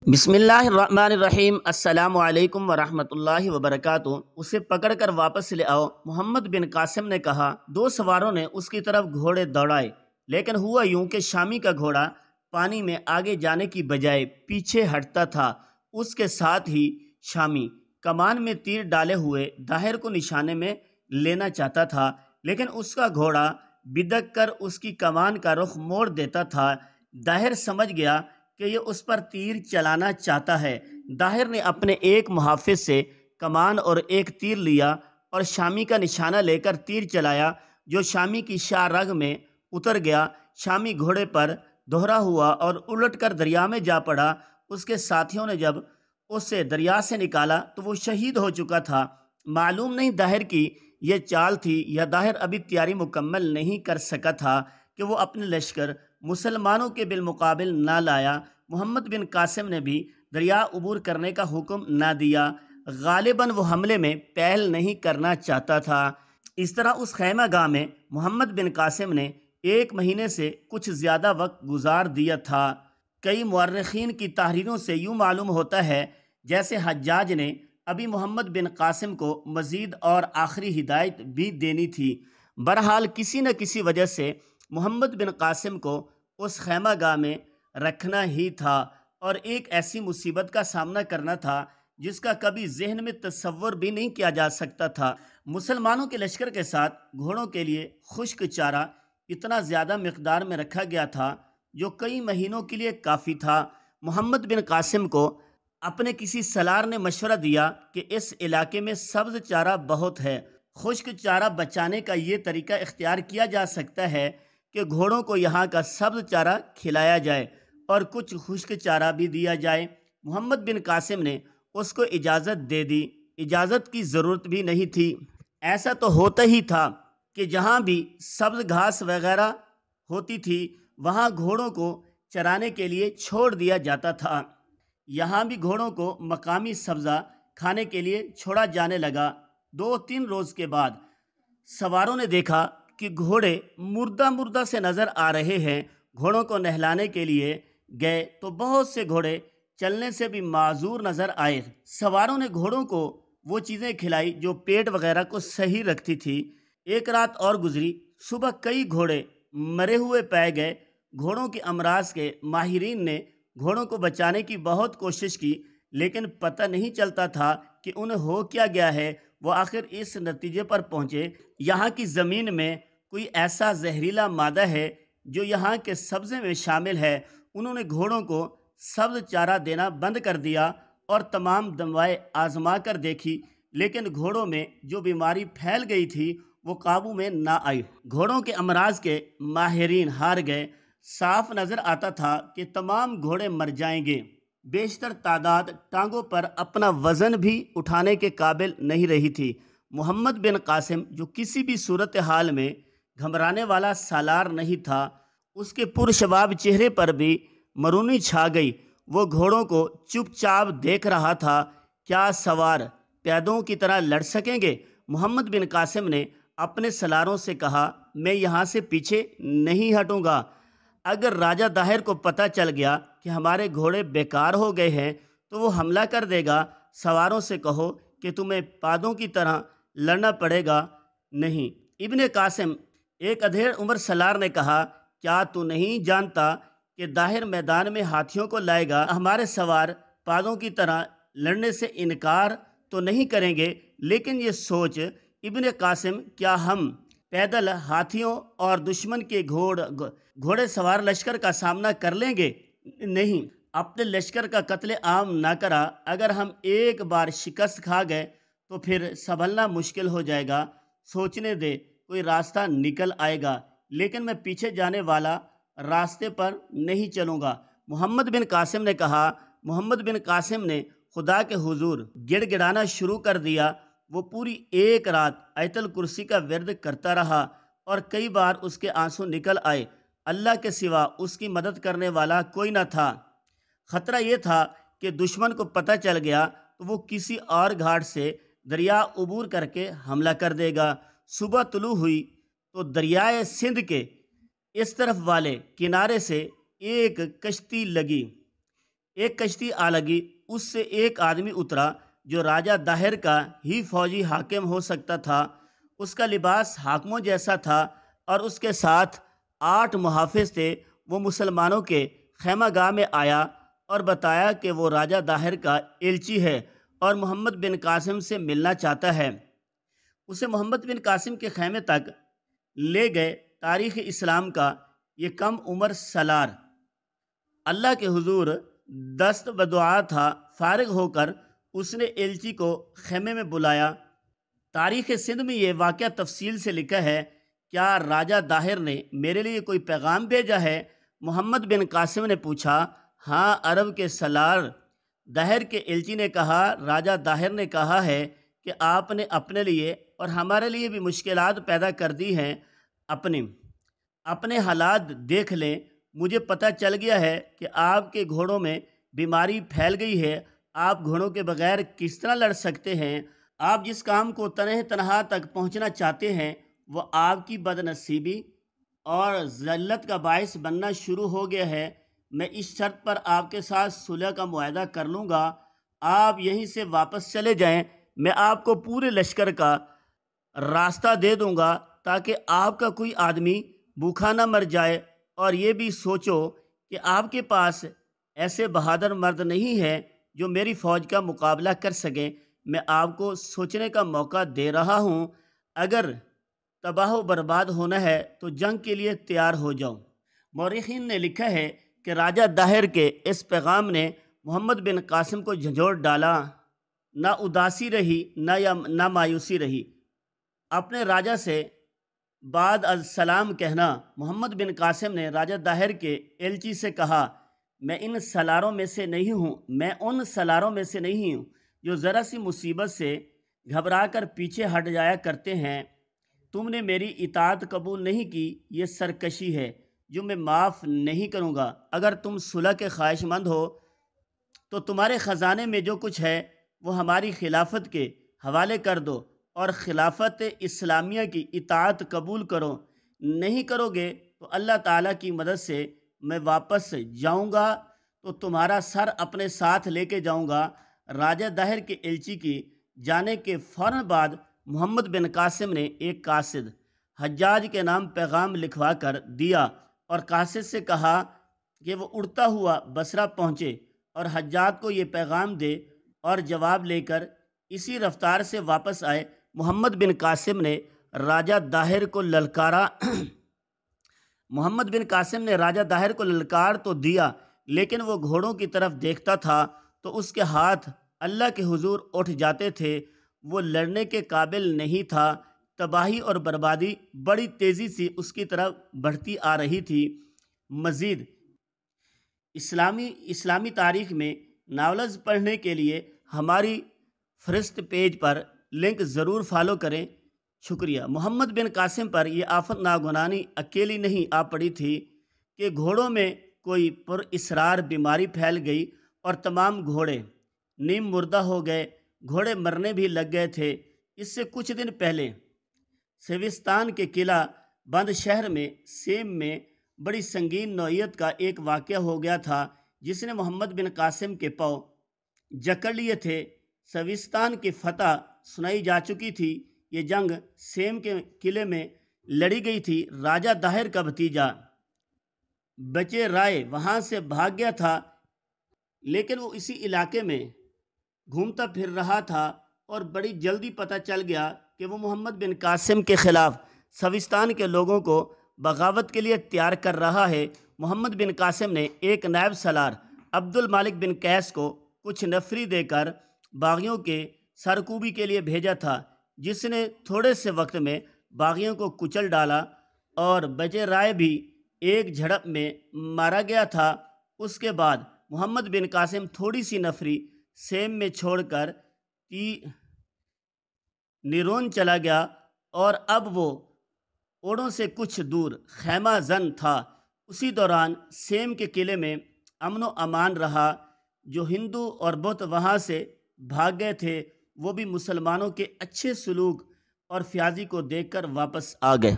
بسم اللہ الرحمن الرحیم۔ السلام علیکم ورحمۃ اللہ وبرکاتہ۔ اسے پکڑ کر واپس لے آؤ۔ محمد بن قاسم نے کہا۔ دو سواروں نے اس کی طرف گھوڑے دوڑائے، لیکن ہوا یوں کہ شامی کا گھوڑا پانی میں آگے جانے کی بجائے پیچھے ہٹتا تھا۔ اس کے ساتھ ہی شامی کمان میں تیر ڈالے ہوئے داہر کو نشانے میں لینا چاہتا تھا، لیکن اس کا گھوڑا بدک کر اس کی کمان کا رخ موڑ دیتا تھا۔ داہر سمجھ گیا کہ یہ اس پر تیر چلانا چاہتا ہے۔ داہر نے اپنے ایک محافظ سے کمان اور ایک تیر لیا اور شامی کا نشانہ لے کر تیر چلایا، جو شامی کی شاہ رگ میں اتر گیا۔ شامی گھوڑے پر دوہرا ہوا اور الٹ کر دریا میں جا پڑا۔ اس کے ساتھیوں نے جب اسے دریا سے نکالا تو وہ شہید ہو چکا تھا۔ معلوم نہیں داہر کی یہ چال تھی یا داہر ابھی تیاری مکمل نہیں کر سکا تھا کہ وہ اپنے لشکر مسلمانوں کے بالمقابل نہ لایا۔ محمد بن قاسم نے بھی دریا عبور کرنے کا حکم نہ دیا۔ غالباً وہ حملے میں پہل نہیں کرنا چاہتا تھا۔ اس طرح اس خیمہ گاہ میں محمد بن قاسم نے 1 مہینے سے کچھ زیادہ وقت گزار دیا تھا۔ کئی مورخین کی تحریروں سے یوں معلوم ہوتا ہے جیسے حجاج نے ابھی محمد بن قاسم کو مزید اور آخری ہدایت بھی دینی تھی۔ بہرحال کسی نہ کسی وجہ سے محمد بن قاسم کو اس خیمہ گاہ میں رکھنا ہی تھا، اور ایک ایسی مصیبت کا سامنا کرنا تھا جس کا کبھی ذہن میں تصور بھی نہیں کیا جا سکتا تھا۔ مسلمانوں کے لشکر کے ساتھ گھوڑوں کے لیے خشک چارہ اتنا زیادہ مقدار میں رکھا گیا تھا جو کئی مہینوں کے لیے کافی تھا۔ محمد بن قاسم کو اپنے کسی سالار نے مشورہ دیا کہ اس علاقے میں سبز چارہ بہت ہے، خشک چارہ بچانے کا یہ طریقہ اختیار کیا جا سکتا ہے کہ گھوڑوں کو یہاں کا سبز چارہ کھلایا جائے اور کچھ خشک چارہ بھی دیا جائے۔ محمد بن قاسم نے اس کو اجازت دے دی۔ اجازت کی ضرورت بھی نہیں تھی، ایسا تو ہوتا ہی تھا کہ جہاں بھی سبز گھاس وغیرہ ہوتی تھی وہاں گھوڑوں کو چرانے کے لیے چھوڑ دیا جاتا تھا۔ یہاں بھی گھوڑوں کو مقامی سبزہ کھانے کے لیے چھوڑا جانے لگا۔ 2-3 روز کے بعد سواروں نے دیکھا کہ گھوڑے مردہ مردہ سے نظر آ رہے ہیں۔ گھوڑوں کو نہلانے کے لیے گئے تو بہت سے گھوڑے چلنے سے بھی معذور نظر آئے۔ سواروں نے گھوڑوں کو وہ چیزیں کھلائی جو پیٹ وغیرہ کو صحیح رکھتی تھی۔ ایک رات اور گزری۔ صبح کئی گھوڑے مرے ہوئے پائے گئے۔ گھوڑوں کے امراض کے ماہرین نے گھوڑوں کو بچانے کی بہت کوشش کی، لیکن پتہ نہیں چلتا تھا کہ انہیں ہو کیا گیا ہے۔ وہ آخر اس نتیجے پر پہنچے یہاں کی زمین میں کوئی ایسا زہریلا مادہ ہے جو یہاں کے سبزے میں شامل ہے۔ انہوں نے گھوڑوں کو سبز چارہ دینا بند کر دیا اور تمام دوائیں آزما کر دیکھی، لیکن گھوڑوں میں جو بیماری پھیل گئی تھی وہ قابو میں نہ آئی۔ گھوڑوں کے امراض کے ماہرین ہار گئے۔ صاف نظر آتا تھا کہ تمام گھوڑے مر جائیں گے۔ بیشتر تعداد ٹانگوں پر اپنا وزن بھی اٹھانے کے قابل نہیں رہی تھی۔ محمد بن قاسم جو کسی بھی صورتحال میں گھبرانے والا سالار نہیں تھا، اس کے پرشباب چہرے پر بھی مرونی چھا گئی۔ وہ گھوڑوں کو چپ چاپ دیکھ رہا تھا۔ کیا سوار پیادوں کی طرح لڑ سکیں گے؟ محمد بن قاسم نے اپنے سالاروں سے کہا، میں یہاں سے پیچھے نہیں ہٹوں گا۔ اگر راجہ داہر کو پتہ چل گیا کہ ہمارے گھوڑے بیکار ہو گئے ہیں تو وہ حملہ کر دے گا۔ سواروں سے کہو کہ تمہیں پادوں کی طرح لڑنا پڑے گا۔ نہیں، ابن قاسم، ایک ادھیڑ عمر سالار نے کہا، کیا تو نہیں جانتا کہ داہر میدان میں ہاتھیوں کو لائے گا؟ ہمارے سوار پادوں کی طرح لڑنے سے انکار تو نہیں کریں گے، لیکن یہ سوچ ابن قاسم، کیا ہم پیدل ہاتھیوں اور دشمن کے گھوڑے سوار لشکر کا سامنا کر لیں گے؟ نہیں، اپنے لشکر کا قتل عام نہ کرا۔ اگر ہم ایک بار شکست کھا گئے تو پھر سنبھلنا مشکل ہو جائے گا۔ سوچنے دے، کوئی راستہ نکل آئے گا، لیکن میں پیچھے جانے والا راستے پر نہیں چلوں گا۔ محمد بن قاسم نے کہا۔ محمد بن قاسم نے خدا کے حضور گڑ گڑانا شروع کر دیا۔ وہ پوری ایک رات آیت الکرسی کا ورد کرتا رہا اور کئی بار اس کے آنسو نکل آئے۔ اللہ کے سوا اس کی مدد کرنے والا کوئی نہ تھا۔ خطرہ یہ تھا کہ دشمن کو پتہ چل گیا تو وہ کسی اور گھاٹ سے دریا عبور کر کے حملہ کر دے گا۔ صبح طلوع ہوئی تو دریائے سندھ کے اس طرف والے کنارے سے ایک کشتی لگی۔ ایک کشتی آ لگی، اس سے ایک آدمی اترا جو راجہ داہر کا ہی فوجی حاکم ہو سکتا تھا۔ اس کا لباس حاکموں جیسا تھا اور اس کے ساتھ 8 محافظ تھے۔ وہ مسلمانوں کے خیمہ گاہ میں آیا اور بتایا کہ وہ راجہ داہر کا ایلچی ہے اور محمد بن قاسم سے ملنا چاہتا ہے۔ اسے محمد بن قاسم کے خیمے تک لے گئے۔ تاریخ اسلام کا یہ کم عمر سالار اللہ کے حضور دست بدعا تھا۔ فارغ ہو کر اس نے ایلچی کو خیمے میں بلایا۔ تاریخ سندھ میں یہ واقعہ تفصیل سے لکھا ہے۔ کیا راجہ داہر نے میرے لیے کوئی پیغام بھیجا ہے؟ محمد بن قاسم نے پوچھا۔ ہاں، عرب کے سالار داہر کے ایلچی نے کہا، راجہ داہر نے کہا ہے کہ آپ نے اپنے لیے اور ہمارے لیے بھی مشکلات پیدا کر دی ہیں۔ اپنے حالات دیکھ لیں۔ مجھے پتہ چل گیا ہے کہ آپ کے گھوڑوں میں بیماری پھیل گئی ہے۔ آپ گھوڑوں کے بغیر کس طرح لڑ سکتے ہیں؟ آپ جس کام کو تنہا تک پہنچنا چاہتے ہیں وہ آپ کی بد نصیبی اور ذلت کا باعث بننا شروع ہو گیا ہے۔ میں اس شرط پر آپ کے ساتھ صلح کا معاہدہ کر لوں گا، آپ یہیں سے واپس چلے جائیں۔ میں آپ کو پورے لشکر کا راستہ دے دوں گا تاکہ آپ کا کوئی آدمی بھوکا نہ مر جائے، اور یہ بھی سوچو کہ آپ کے پاس ایسے بہادر مرد نہیں ہیں جو میری فوج کا مقابلہ کر سکیں۔ میں آپ کو سوچنے کا موقع دے رہا ہوں۔ اگر تباہ و برباد ہونا ہے تو جنگ کے لیے تیار ہو جاؤ۔ مورخین نے لکھا ہے کہ راجہ داہر کے اس پیغام نے محمد بن قاسم کو جھنجھوڑ ڈالا۔ نہ اداسی رہی نہ مایوسی رہی۔ اپنے راجہ سے بعد از سلام کہنا، محمد بن قاسم نے راجہ داہر کے ایلچی سے کہا، میں ان سالاروں میں سے نہیں ہوں جو ذرا سی مصیبت سے گھبرا کر پیچھے ہٹ جایا کرتے ہیں۔ تم نے میری اطاعت قبول نہیں کی، یہ سرکشی ہے جو میں معاف نہیں کروں گا۔ اگر تم صلح کے خواہش مند ہو تو تمہارے خزانے میں جو کچھ ہے وہ ہماری خلافت کے حوالے کر دو اور خلافت اسلامیہ کی اطاعت قبول کرو۔ نہیں کرو گے تو اللہ تعالیٰ کی مدد سے میں واپس جاؤں گا تو تمہارا سر اپنے ساتھ لے کے جاؤں گا۔ راجہ داہر کے ایلچی کی جانے کے فوراً بعد محمد بن قاسم نے ایک قاصد حجاج کے نام پیغام لکھوا کر دیا اور قاصد سے کہا کہ وہ اڑتا ہوا بصرہ پہنچے اور حجاج کو یہ پیغام دے اور جواب لے کر اسی رفتار سے واپس آئے۔ محمد بن قاسم نے راجہ داہر کو للکار تو دیا، لیکن وہ گھوڑوں کی طرف دیکھتا تھا تو اس کے ہاتھ اللہ کے حضور اٹھ جاتے تھے۔ وہ لڑنے کے قابل نہیں تھا۔ تباہی اور بربادی بڑی تیزی سے اس کی طرف بڑھتی آ رہی تھی۔ مزید اسلامی تاریخ میں ناولز پڑھنے کے لیے ہماری فرسٹ پیج پر لنک ضرور فالو کریں۔ شکریہ۔ محمد بن قاسم پر یہ آفت ناگزانی اکیلی نہیں آ پڑی تھی کہ گھوڑوں میں کوئی پر اسرار بیماری پھیل گئی اور تمام گھوڑے نیم مردہ ہو گئے۔ گھوڑے مرنے بھی لگ گئے تھے۔ اس سے کچھ دن پہلے سیوستان کے قلعہ بند شہر میں سیم میں بڑی سنگین نوعیت کا ایک واقعہ ہو گیا تھا جس نے محمد بن قاسم کے پاؤں جکڑ لیے تھے۔ سیوستان کی فتح سنائی جا چکی تھی۔ یہ جنگ سیم کے قلعے میں لڑی گئی تھی۔ راجہ داہر کا بھتیجا بچے رائے وہاں سے بھاگ گیا تھا، لیکن وہ اسی علاقے میں گھومتا پھر رہا تھا اور بڑی جلدی پتہ چل گیا کہ وہ محمد بن قاسم کے خلاف سیوستان کے لوگوں کو بغاوت کے لیے تیار کر رہا ہے۔ محمد بن قاسم نے ایک نائب سالار عبد المالک بن قیس کو کچھ نفری دے کر باغیوں کے سرکوبی کے لیے بھیجا تھا، جس نے تھوڑے سے وقت میں باغیوں کو کچل ڈالا اور بچے رائے بھی ایک جھڑپ میں مارا گیا تھا۔ اس کے بعد محمد بن قاسم تھوڑی سی نفری سیم میں چھوڑ کر نیرون چلا گیا اور اب وہ اوڑوں سے کچھ دور خیمہ زن تھا۔ اسی دوران سیم کے قلعے میں امن و امان رہا۔ جو ہندو اور بت وہاں سے بھاگ گئے تھے وہ بھی مسلمانوں کے اچھے سلوک اور فیاضی کو دیکھ کر واپس آ گئے۔